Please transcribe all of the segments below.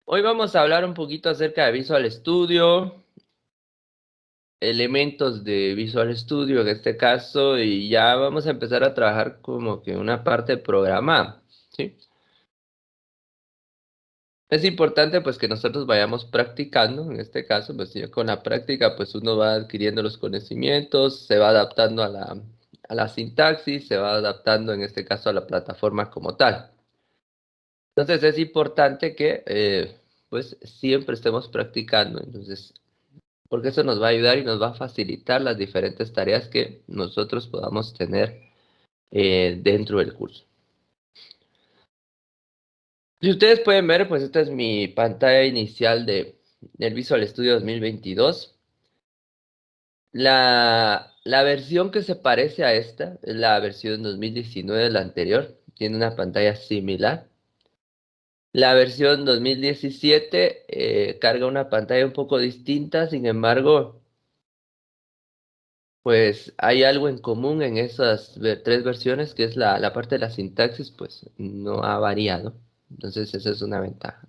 Hoy vamos a hablar un poquito acerca de Visual Studio, elementos de Visual Studio en este caso, y ya vamos a empezar a trabajar como que una parte programada, ¿sí? Es importante pues que nosotros vayamos practicando, en este caso, pues ya con la práctica pues uno va adquiriendo los conocimientos, se va adaptando a la sintaxis, se va adaptando en este caso a la plataforma como tal. Entonces es importante que pues siempre estemos practicando, entonces porque eso nos va a ayudar y nos va a facilitar las diferentes tareas que nosotros podamos tener dentro del curso. Si ustedes pueden ver, pues esta es mi pantalla inicial del Visual Studio 2022. La versión que se parece a esta es la versión 2019, la anterior. Tiene una pantalla similar. La versión 2017 carga una pantalla un poco distinta, sin embargo, pues hay algo en común en esas tres versiones, que es la parte de la sintaxis, pues no ha variado. Entonces esa es una ventaja.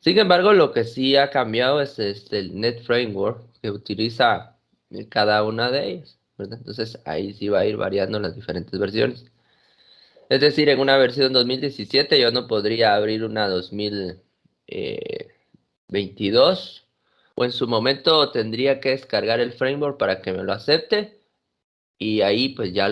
Sin embargo, lo que sí ha cambiado es el Net Framework que utiliza cada una de ellas, ¿verdad? Entonces ahí sí va a ir variando las diferentes versiones. Es decir, en una versión 2017 yo no podría abrir una 2022 o en su momento tendría que descargar el framework para que me lo acepte y ahí pues ya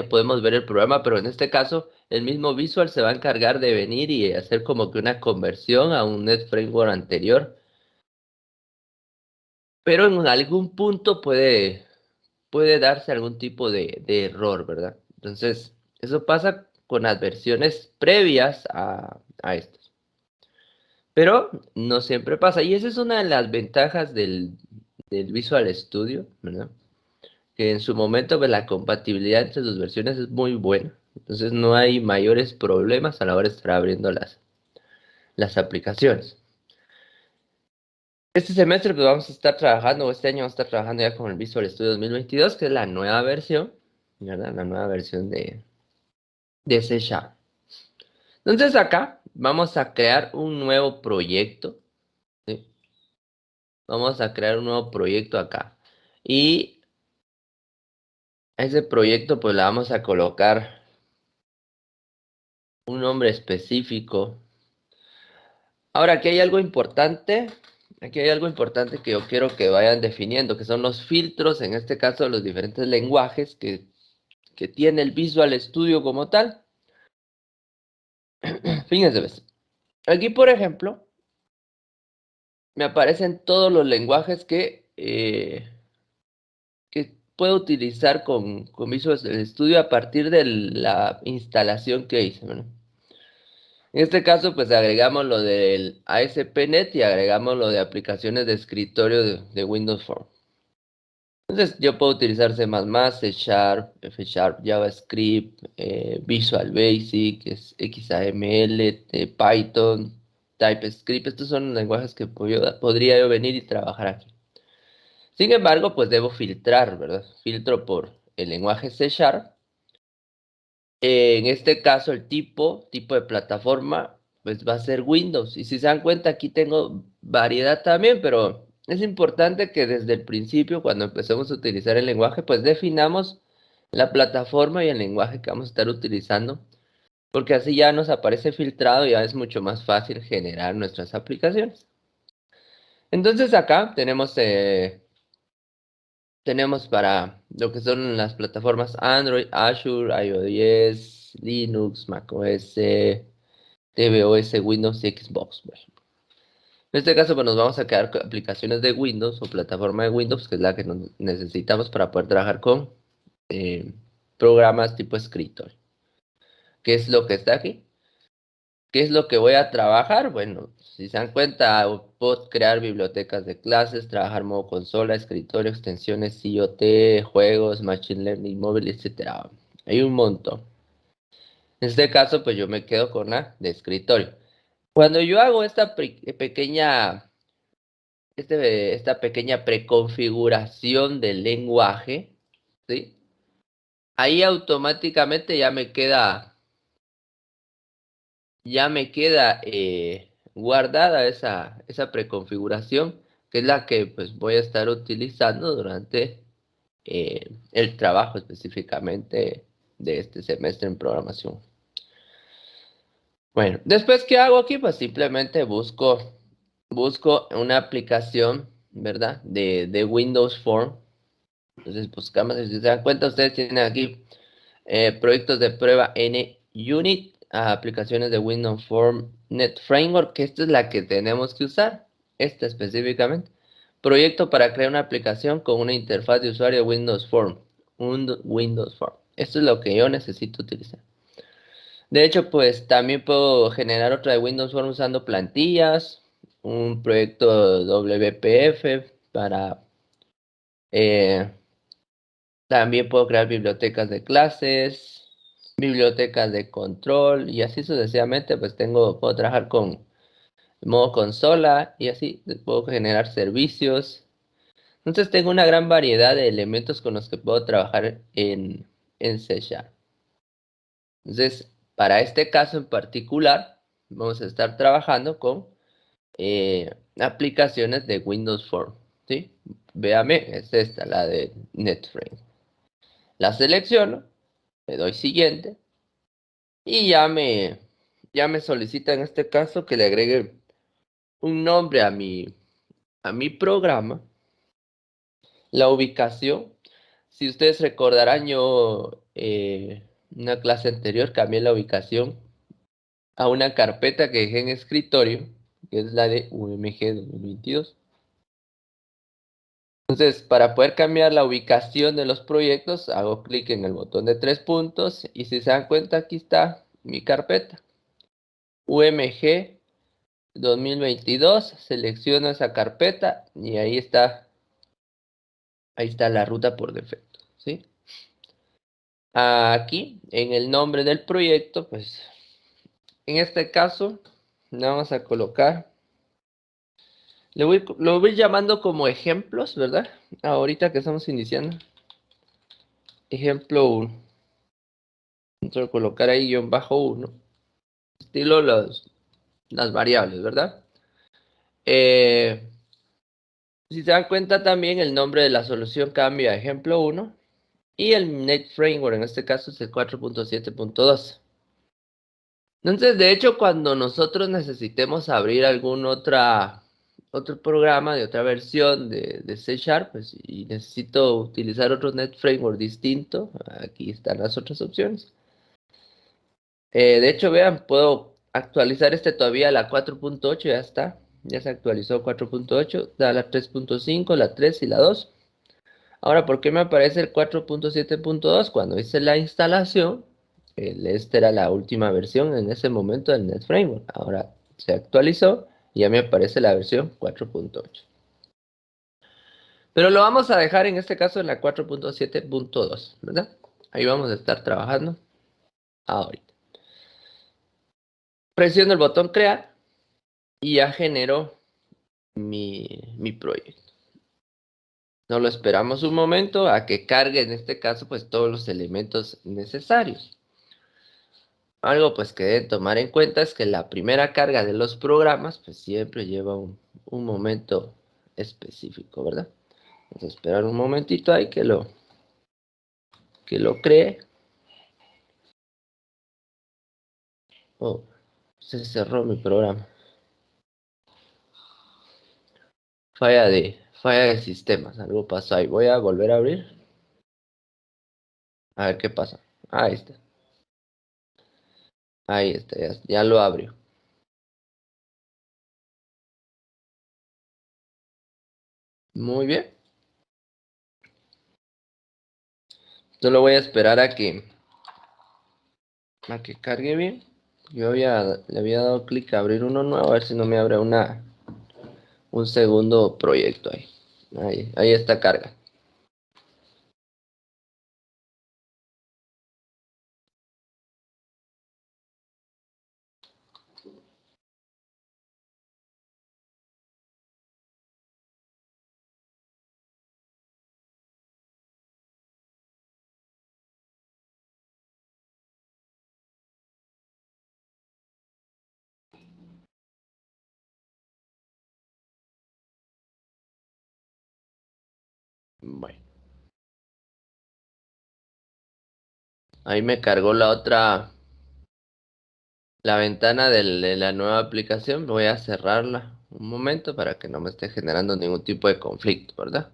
podemos ver el programa, pero en este caso el mismo Visual se va a encargar de venir y hacer como que una conversión a un Net Framework anterior, pero en algún punto puede darse algún tipo de error, ¿verdad? Entonces, eso pasa con las versiones previas a estas, pero no siempre pasa, y esa es una de las ventajas del Visual Studio, ¿verdad? Que en su momento pues, la compatibilidad entre sus versiones es muy buena. Entonces no hay mayores problemas a la hora de estar abriendo las aplicaciones. Este semestre pues, vamos a estar trabajando, o este año vamos a estar trabajando ya con el Visual Studio 2022, que es la nueva versión, ¿verdad? La nueva versión de C Sharp. Entonces acá vamos a crear un nuevo proyecto, ¿sí? Vamos a crear un nuevo proyecto acá. Y a ese proyecto pues le vamos a colocar un nombre específico. Ahora, aquí hay algo importante que yo quiero que vayan definiendo, que son los filtros, en este caso los diferentes lenguajes que tiene el Visual Studio como tal. Fíjense, ¿ves? Aquí, por ejemplo, me aparecen todos los lenguajes que puedo utilizar con Visual Studio a partir de la instalación que hice, ¿verdad? En este caso, pues agregamos lo del ASP.NET y agregamos lo de aplicaciones de escritorio de Windows Phone. Entonces yo puedo utilizar C++, C Sharp, F Sharp, JavaScript, Visual Basic, XAML, Python, TypeScript. Estos son lenguajes que podría yo venir y trabajar aquí. Sin embargo, pues debo filtrar, ¿verdad? Filtro por el lenguaje C Sharp. En este caso, el tipo de plataforma, pues va a ser Windows. Y si se dan cuenta, aquí tengo variedad también, pero es importante que desde el principio, cuando empecemos a utilizar el lenguaje, pues definamos la plataforma y el lenguaje que vamos a estar utilizando, porque así ya nos aparece filtrado y ya es mucho más fácil generar nuestras aplicaciones. Entonces acá tenemos para lo que son las plataformas Android, Azure, iOS, Linux, macOS, tvOS, Windows y Xbox, por ejemplo. En este caso, pues nos vamos a quedar con aplicaciones de Windows o plataforma de Windows, que es la que necesitamos para poder trabajar con eh, programas tipo escritorio. ¿Qué es lo que está aquí? ¿Qué es lo que voy a trabajar? Bueno, si se dan cuenta, puedo crear bibliotecas de clases, trabajar modo consola, escritorio, extensiones IoT, juegos, Machine Learning, móvil, etcétera. Hay un montón. En este caso, pues yo me quedo con la de escritorio. Cuando yo hago esta pequeña preconfiguración del lenguaje, ¿sí? Ahí automáticamente ya me queda ya me queda guardada esa preconfiguración, que es la que pues voy a estar utilizando durante el trabajo específicamente de este semestre en programación. Bueno, después, ¿qué hago aquí? Pues simplemente busco una aplicación, ¿verdad? De Windows Form. Entonces buscamos, si se dan cuenta, ustedes tienen aquí proyectos de prueba en Unit, aplicaciones de Windows Form Net Framework, que esta es la que tenemos que usar, esta específicamente. Proyecto para crear una aplicación con una interfaz de usuario Windows Form, un Windows Form. Esto es lo que yo necesito utilizar. De hecho, pues también puedo generar otra de Windows Form usando plantillas, un proyecto WPF para... eh, también puedo crear bibliotecas de clases, bibliotecas de control y así sucesivamente, pues puedo trabajar con modo consola y así puedo generar servicios. Entonces tengo una gran variedad de elementos con los que puedo trabajar en C Sharp. Entonces, para este caso en particular, vamos a estar trabajando con aplicaciones de Windows Form, ¿sí? Véame, es esta, la de NetFrame. La selecciono, le doy siguiente y ya me solicita en este caso que le agregue un nombre a mi programa, la ubicación. Si ustedes recordarán, yo en una clase anterior cambié la ubicación a una carpeta que dejé en escritorio, que es la de UMG 2022. Entonces, para poder cambiar la ubicación de los proyectos, hago clic en el botón de 3 puntos y si se dan cuenta, aquí está mi carpeta. UMG 2022, selecciono esa carpeta y ahí está la ruta por defecto, ¿sí? Aquí, en el nombre del proyecto, pues, en este caso, le vamos a colocar, lo voy llamando como ejemplos, ¿verdad? Ahorita que estamos iniciando. Ejemplo 1. Vamos a colocar ahí guión bajo 1. Estilo las variables, ¿verdad? Si se dan cuenta también el nombre de la solución cambia a ejemplo 1 y el Net Framework en este caso es el 4.7.2. Entonces, de hecho, cuando nosotros necesitemos abrir algún otro programa de otra versión de C Sharp, pues, y necesito utilizar otro Net Framework distinto, aquí están las otras opciones. De hecho, vean, puedo actualizar este todavía a la 4.8, ya está. Ya se actualizó 4.8, da la 3.5, la 3 y la 2. Ahora, ¿por qué me aparece el 4.7.2? Cuando hice la instalación, esta era la última versión en ese momento del Net Framework. Ahora se actualizó y ya me aparece la versión 4.8. Pero lo vamos a dejar en este caso en la 4.7.2, ¿verdad? Ahí vamos a estar trabajando ahorita. Presiono el botón crear y ya generó mi proyecto. No lo esperamos un momento a que cargue en este caso pues todos los elementos necesarios. Algo pues que deben tomar en cuenta es que la primera carga de los programas pues siempre lleva un momento específico, ¿verdad? Vamos a esperar un momentito ahí que lo cree. Oh, se cerró mi programa. Falla de sistemas, algo pasó ahí. Voy a volver a abrir. A ver qué pasa. Ahí está. Ahí está, ya lo abrió. Muy bien. Solo voy a esperar a que cargue bien. Le había dado clic a abrir uno nuevo, a ver si no me abre un segundo proyecto ahí. Ahí está carga. Bueno, ahí me cargó la ventana de la nueva aplicación. Voy a cerrarla un momento para que no me esté generando ningún tipo de conflicto, ¿verdad?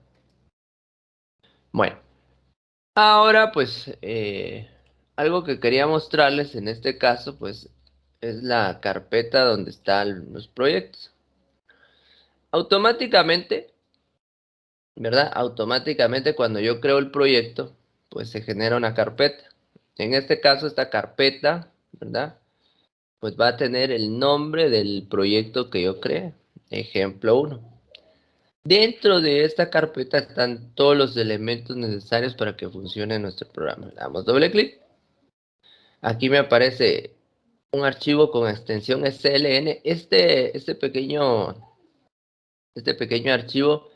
Bueno, ahora pues algo que quería mostrarles en este caso pues es la carpeta donde están los proyectos. Automáticamente, ¿verdad? Automáticamente cuando yo creo el proyecto pues se genera una carpeta. En este caso esta carpeta, ¿verdad? Pues va a tener el nombre del proyecto que yo creé. Ejemplo uno. Dentro de esta carpeta están todos los elementos necesarios para que funcione nuestro programa. Le damos doble clic. Aquí me aparece un archivo con extensión SLN. Este pequeño archivo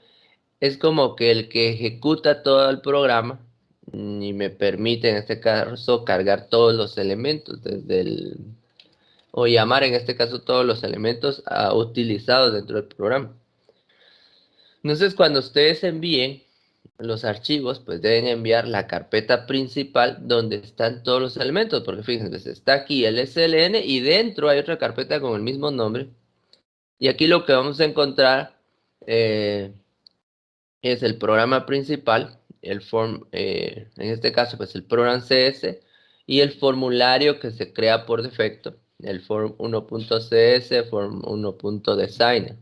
es como que el que ejecuta todo el programa y me permite en este caso cargar todos los elementos o llamar en este caso todos los elementos utilizados dentro del programa. Entonces, cuando ustedes envíen los archivos, pues deben enviar la carpeta principal donde están todos los elementos, porque fíjense, está aquí el SLN y dentro hay otra carpeta con el mismo nombre. Y aquí lo que vamos a encontrar eh, es el programa principal, en este caso, pues el program CS y el formulario que se crea por defecto, el form 1.cs, form 1.designer.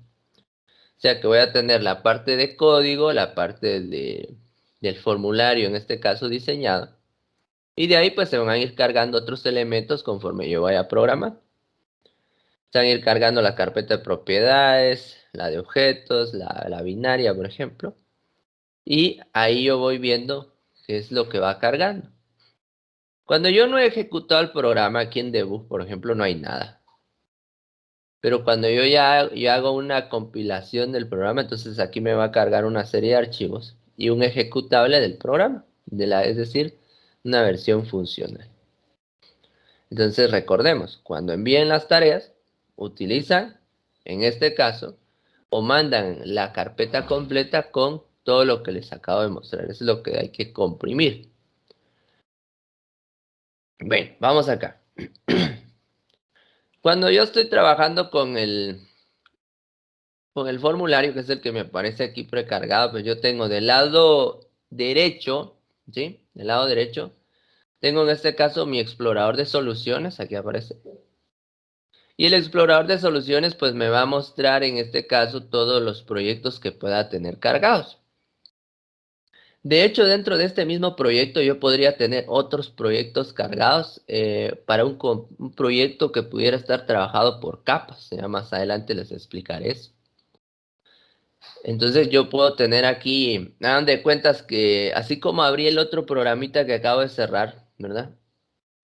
O sea que voy a tener la parte de código, la parte del formulario, en este caso diseñado. Y de ahí pues se van a ir cargando otros elementos conforme yo vaya a programar. Se van a ir cargando la carpeta de propiedades, la de objetos, la binaria, por ejemplo. Y ahí yo voy viendo qué es lo que va cargando. Cuando yo no he ejecutado el programa aquí en debug, por ejemplo, no hay nada. Pero cuando yo hago una compilación del programa, entonces aquí me va a cargar una serie de archivos y un ejecutable del programa, es decir, una versión funcional. Entonces recordemos, cuando envíen las tareas, utilizan, en este caso, o mandan la carpeta completa con todo lo que les acabo de mostrar. Eso es lo que hay que comprimir. Bien, vamos acá. Cuando yo estoy trabajando con el formulario, que es el que me aparece aquí precargado, pues yo tengo del lado derecho, ¿sí? Del lado derecho, tengo en este caso mi explorador de soluciones, aquí aparece. Y el explorador de soluciones, pues me va a mostrar en este caso todos los proyectos que pueda tener cargados. De hecho, dentro de este mismo proyecto yo podría tener otros proyectos cargados para un proyecto que pudiera estar trabajado por capas. Ya más adelante les explicaré eso. Entonces yo puedo tener aquí, hagan de cuentas que así como abrí el otro programita que acabo de cerrar, ¿verdad?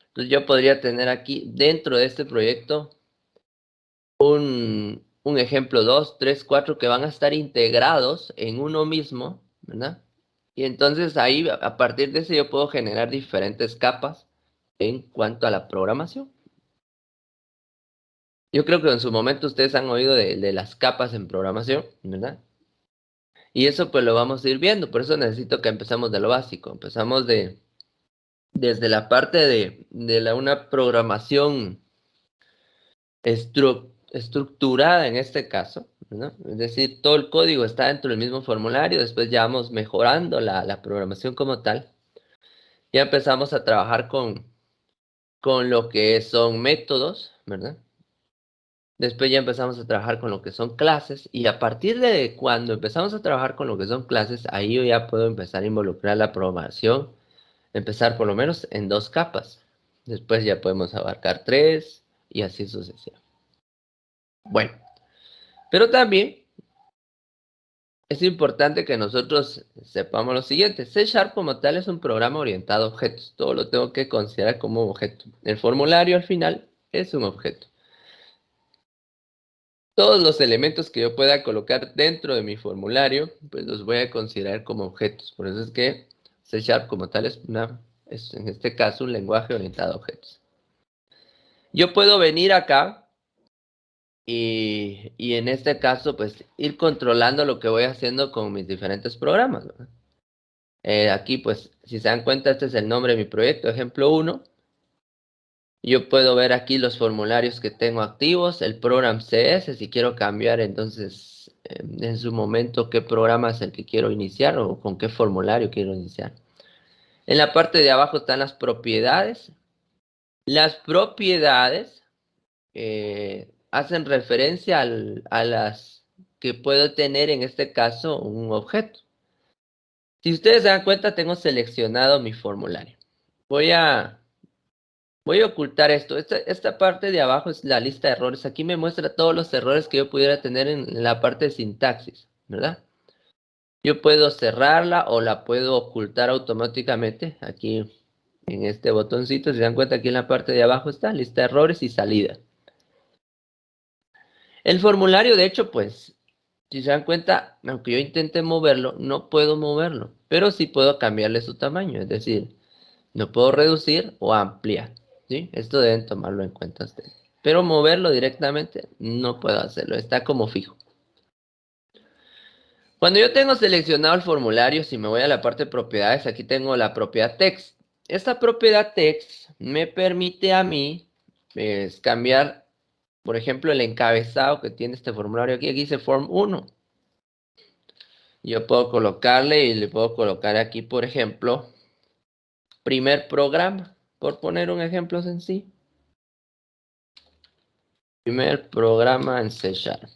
Entonces yo podría tener aquí dentro de este proyecto un ejemplo 2 3 4 que van a estar integrados en uno mismo, ¿verdad? Y entonces ahí a partir de eso yo puedo generar diferentes capas en cuanto a la programación. Yo creo que en su momento ustedes han oído de las capas en programación, ¿verdad? Y eso pues lo vamos a ir viendo, por eso necesito que empecemos de lo básico, empezamos desde la parte de una programación estructurada en este caso, ¿no? Es decir, todo el código está dentro del mismo formulario, después ya vamos mejorando la programación como tal, ya empezamos a trabajar con lo que son métodos, ¿verdad? Después ya empezamos a trabajar con lo que son clases y a partir de cuando empezamos a trabajar con lo que son clases, ahí yo ya puedo empezar a involucrar la programación, empezar por lo menos en 2 capas. Después ya podemos abarcar 3 y así sucesivamente. Bueno, pero también es importante que nosotros sepamos lo siguiente. C Sharp como tal es un programa orientado a objetos. Todo lo tengo que considerar como objeto. El formulario al final es un objeto. Todos los elementos que yo pueda colocar dentro de mi formulario, pues los voy a considerar como objetos. Por eso es que C Sharp como tal es en este caso un lenguaje orientado a objetos. Yo puedo venir acá y en este caso pues ir controlando lo que voy haciendo con mis diferentes programas, ¿verdad? Aquí, pues, si se dan cuenta, este es el nombre de mi proyecto, ejemplo 1. Yo puedo ver aquí los formularios que tengo activos, el program CS, si quiero cambiar, entonces, en su momento, qué programa es el que quiero iniciar o con qué formulario quiero iniciar. En la parte de abajo están las propiedades. Las propiedades hacen referencia a las que puedo tener, en este caso, un objeto. Si ustedes se dan cuenta, tengo seleccionado mi formulario. Voy a ocultar esto. Esta parte de abajo es la lista de errores. Aquí me muestra todos los errores que yo pudiera tener en la parte de sintaxis, ¿verdad? Yo puedo cerrarla o la puedo ocultar automáticamente. Aquí en este botoncito, si se dan cuenta, aquí en la parte de abajo está lista de errores y salida. El formulario, de hecho, pues, si se dan cuenta, aunque yo intente moverlo, no puedo moverlo, pero sí puedo cambiarle su tamaño, es decir, no puedo reducir o ampliar, ¿sí? Esto deben tomarlo en cuenta ustedes. Pero moverlo directamente no puedo hacerlo, está como fijo. Cuando yo tengo seleccionado el formulario, si me voy a la parte de propiedades, aquí tengo la propiedad text. Esta propiedad text me permite a mí cambiar, por ejemplo, el encabezado que tiene este formulario aquí. Aquí dice form 1. Yo puedo colocarle y le puedo colocar aquí, por ejemplo, primer programa, por poner un ejemplo sencillo. Primer programa en C Sharp.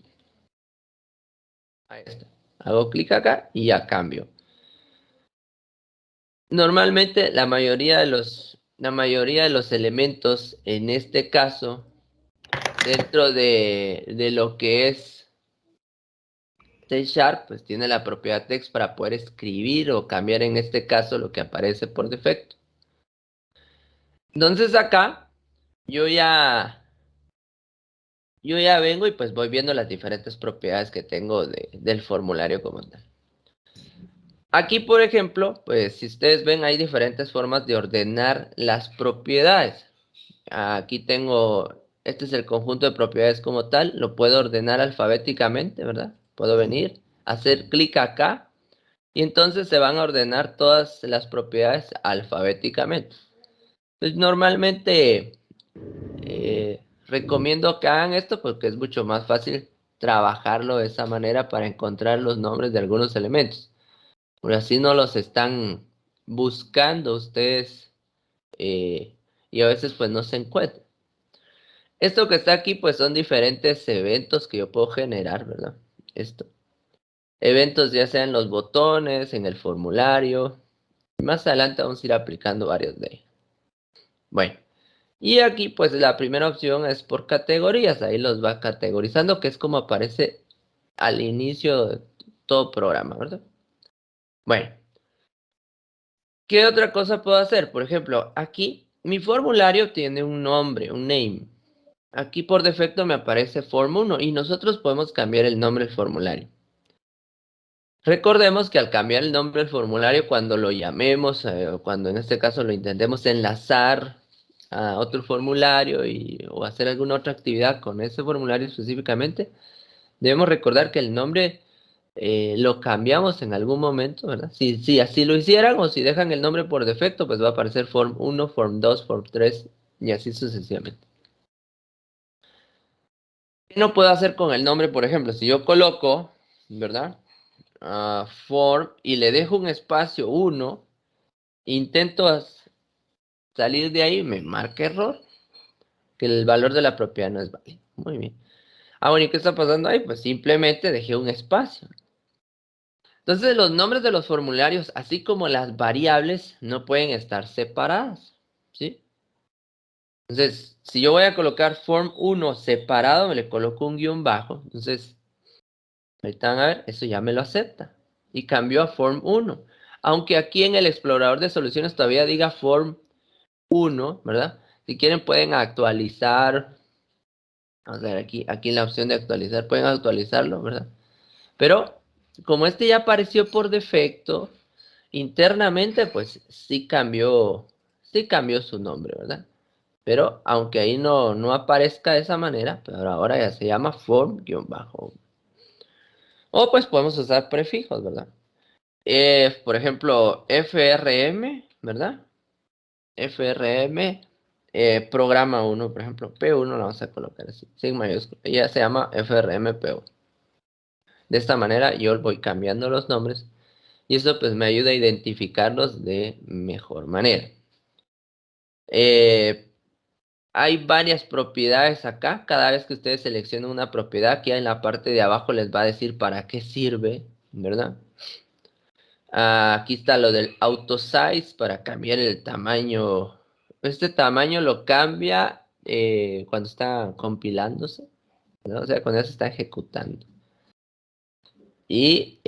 Ahí está. Hago clic acá y ya cambio. Normalmente la mayoría de los elementos, en este caso, dentro de lo que es C Sharp, pues tiene la propiedad text para poder escribir o cambiar, en este caso, lo que aparece por defecto. Entonces acá yo ya vengo y pues voy viendo las diferentes propiedades que tengo del formulario como tal. Aquí, por ejemplo, pues si ustedes ven, hay diferentes formas de ordenar las propiedades. Aquí tengo, este es el conjunto de propiedades como tal, lo puedo ordenar alfabéticamente, ¿verdad? Puedo venir, hacer clic acá y entonces se van a ordenar todas las propiedades alfabéticamente. Pues normalmente recomiendo que hagan esto porque es mucho más fácil trabajarlo de esa manera para encontrar los nombres de algunos elementos. Por así no los están buscando ustedes y a veces pues no se encuentran. Esto que está aquí pues son diferentes eventos que yo puedo generar, ¿verdad? Esto. Eventos ya sea en los botones, en el formulario. Más adelante vamos a ir aplicando varios de ellos. Bueno. Y aquí pues la primera opción es por categorías, ahí los va categorizando, que es como aparece al inicio de todo programa, ¿verdad? Bueno, ¿qué otra cosa puedo hacer? Por ejemplo, aquí mi formulario tiene un nombre, un name. Aquí por defecto me aparece form 1 y nosotros podemos cambiar el nombre del formulario. Recordemos que al cambiar el nombre del formulario, cuando lo llamemos, cuando en este caso lo intentemos enlazar a otro formulario o hacer alguna otra actividad con ese formulario específicamente, debemos recordar que el nombre lo cambiamos en algún momento, ¿verdad? Si así lo hicieran o si dejan el nombre por defecto, pues va a aparecer form 1, form 2, form 3 y así sucesivamente. ¿Qué no puedo hacer con el nombre? Por ejemplo, si yo coloco, ¿verdad? Form y le dejo un espacio 1, intento salir de ahí, me marca error, que el valor de la propiedad no es válido. Muy bien. Bueno, ¿y qué está pasando ahí? Pues simplemente dejé un espacio. Entonces los nombres de los formularios, así como las variables, no pueden estar separadas, ¿sí? Entonces, si yo voy a colocar form 1 separado, me le coloco un guión bajo. Entonces, ahorita van a ver, eso ya me lo acepta. Y cambió a form 1. Aunque aquí en el explorador de soluciones todavía diga form 1, ¿verdad? Si quieren pueden actualizar. Vamos a ver aquí en la opción de actualizar, pueden actualizarlo, ¿verdad? Pero como este ya apareció por defecto, internamente pues sí cambió su nombre, ¿verdad? Pero aunque ahí no aparezca de esa manera, pero ahora ya se llama form-bajo. O pues podemos usar prefijos, ¿verdad? Por ejemplo, FRM, ¿verdad? FRM, programa 1, por ejemplo, P1 lo vamos a colocar así, sin mayúscula. Ella se llama FRM P1. De esta manera yo voy cambiando los nombres y eso pues me ayuda a identificarlos de mejor manera. Hay varias propiedades acá. Cada vez que ustedes seleccionan una propiedad, aquí en la parte de abajo les va a decir para qué sirve, ¿verdad? Aquí está lo del auto size para cambiar el tamaño. Este tamaño lo cambia cuando está compilándose, ¿no? O sea, cuando ya se está ejecutando. Y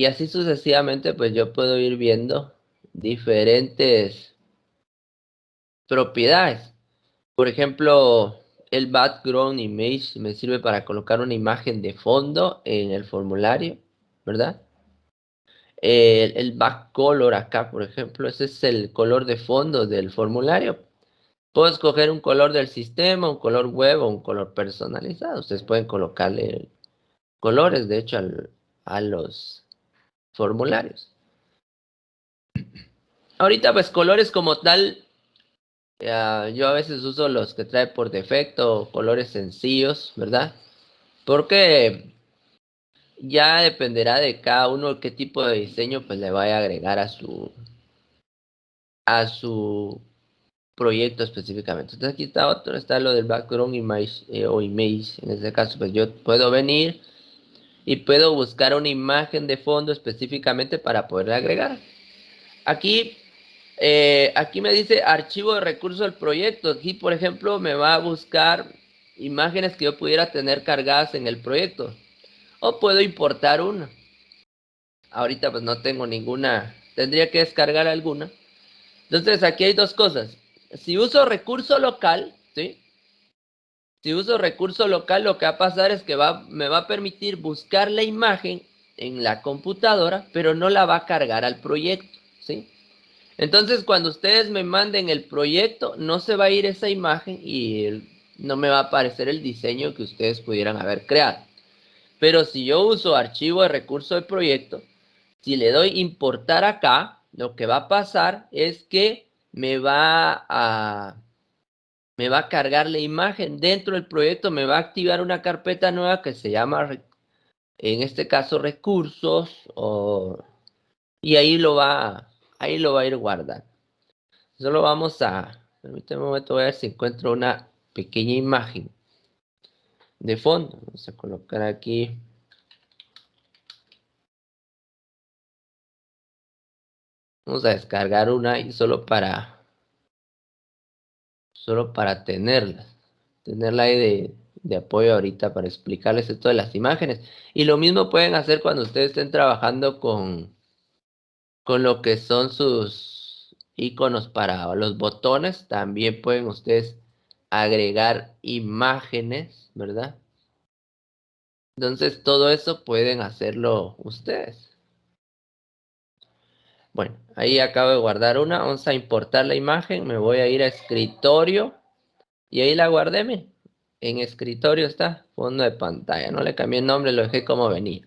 así sucesivamente, pues yo puedo ir viendo diferentes propiedades. Por ejemplo, el background image me sirve para colocar una imagen de fondo en el formulario, ¿verdad? El back color acá, por ejemplo, ese es el color de fondo del formulario. Puedo escoger un color del sistema, un color web o un color personalizado. Ustedes pueden colocarle colores, de hecho, a los formularios. Ahorita, pues colores como tal, yo a veces uso los que trae por defecto, colores sencillos, ¿verdad? Porque ya dependerá de cada uno qué tipo de diseño pues le vaya a agregar a su proyecto específicamente. Entonces aquí está otro, está lo del background image o image. En este caso pues yo puedo venir y puedo buscar una imagen de fondo específicamente para poder agregar. Aquí, aquí me dice archivo de recursos del proyecto. Aquí por ejemplo me va a buscar imágenes que yo pudiera tener cargadas en el proyecto. O puedo importar una. Ahorita pues no tengo ninguna, tendría que descargar alguna. Entonces aquí hay dos cosas. Si uso recurso local, ¿sí? Si uso recurso local, lo que va a pasar es que me va a permitir buscar la imagen en la computadora, pero no la va a cargar al proyecto, ¿sí? Entonces cuando ustedes me manden el proyecto, no se va a ir esa imagen y no me va a aparecer el diseño que ustedes pudieran haber creado. Pero si yo uso archivo de recurso del proyecto, si le doy importar acá, lo que va a pasar es que me va a cargar la imagen dentro del proyecto, me va a activar una carpeta nueva que se llama, en este caso, recursos, y ahí lo va a ir guardando. Solo permíteme un momento, voy a ver si encuentro una pequeña imagen de fondo. Vamos a colocar aquí. Vamos a descargar una y solo para tenerla ahí de apoyo ahorita para explicarles esto de las imágenes. Y lo mismo pueden hacer cuando ustedes estén trabajando con lo que son sus iconos para los botones. También pueden ustedes agregar imágenes, ¿verdad? Entonces todo eso pueden hacerlo ustedes. Bueno, ahí acabo de guardar una. Vamos a importar la imagen. Me voy a ir a escritorio. Y ahí la guardé, miren. En escritorio está, fondo de pantalla. No le cambié el nombre, lo dejé como venía.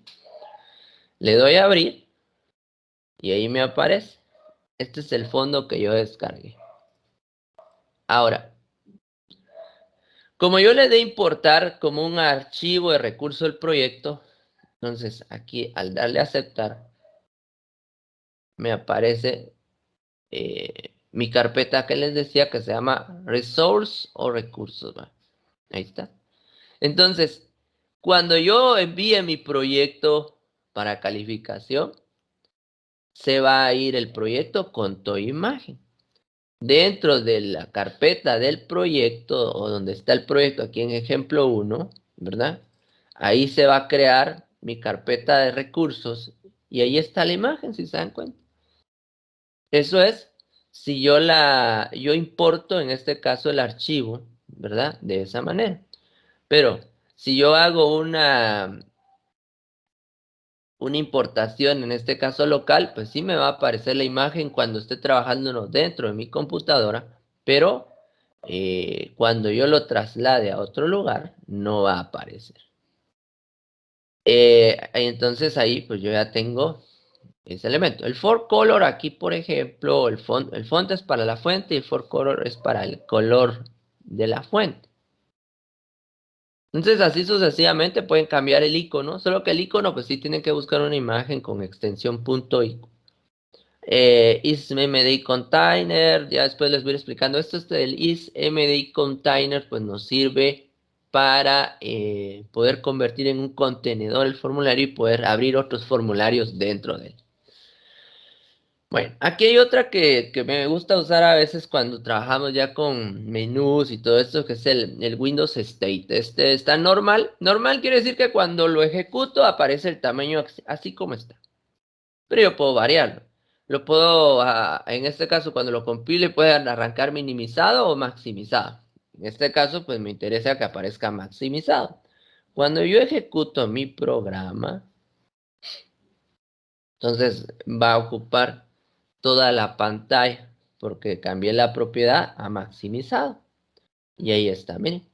Le doy a abrir y ahí me aparece. Este es el fondo que yo descargué. Ahora, como yo le de importar como un archivo de recurso del proyecto, entonces aquí al darle a aceptar, me aparece mi carpeta que les decía que se llama Resource o Recursos. ¿Va? Ahí está. Entonces, cuando yo envíe mi proyecto para calificación, se va a ir el proyecto con toda imagen. Dentro de la carpeta del proyecto, o donde está el proyecto, aquí en ejemplo 1, ¿verdad? Ahí se va a crear mi carpeta de recursos y ahí está la imagen, si se dan cuenta. Eso es, si yo importo en este caso el archivo, ¿verdad? De esa manera. Pero si yo hago una importación, en este caso local, pues sí me va a aparecer la imagen cuando esté trabajando dentro de mi computadora, pero cuando yo lo traslade a otro lugar, no va a aparecer. Entonces ahí pues yo ya tengo ese elemento. El for color aquí, por ejemplo, el font es para la fuente y el for color es para el color de la fuente. Entonces, así sucesivamente pueden cambiar el icono, solo que el icono, pues sí tienen que buscar una imagen con extensión .ico. isMDI container, ya después les voy a ir explicando esto. El isMDI container, pues nos sirve para poder convertir en un contenedor el formulario y poder abrir otros formularios dentro de él. Bueno, aquí hay otra que me gusta usar a veces cuando trabajamos ya con menús y todo esto, que es el Windows State. Este está normal. Normal quiere decir que cuando lo ejecuto aparece el tamaño así como está. Pero yo puedo variarlo. Lo puedo, en este caso, cuando lo compile, puede arrancar minimizado o maximizado. En este caso, pues me interesa que aparezca maximizado. Cuando yo ejecuto mi programa, entonces va a ocupar toda la pantalla porque cambié la propiedad a maximizado. Y ahí está, miren.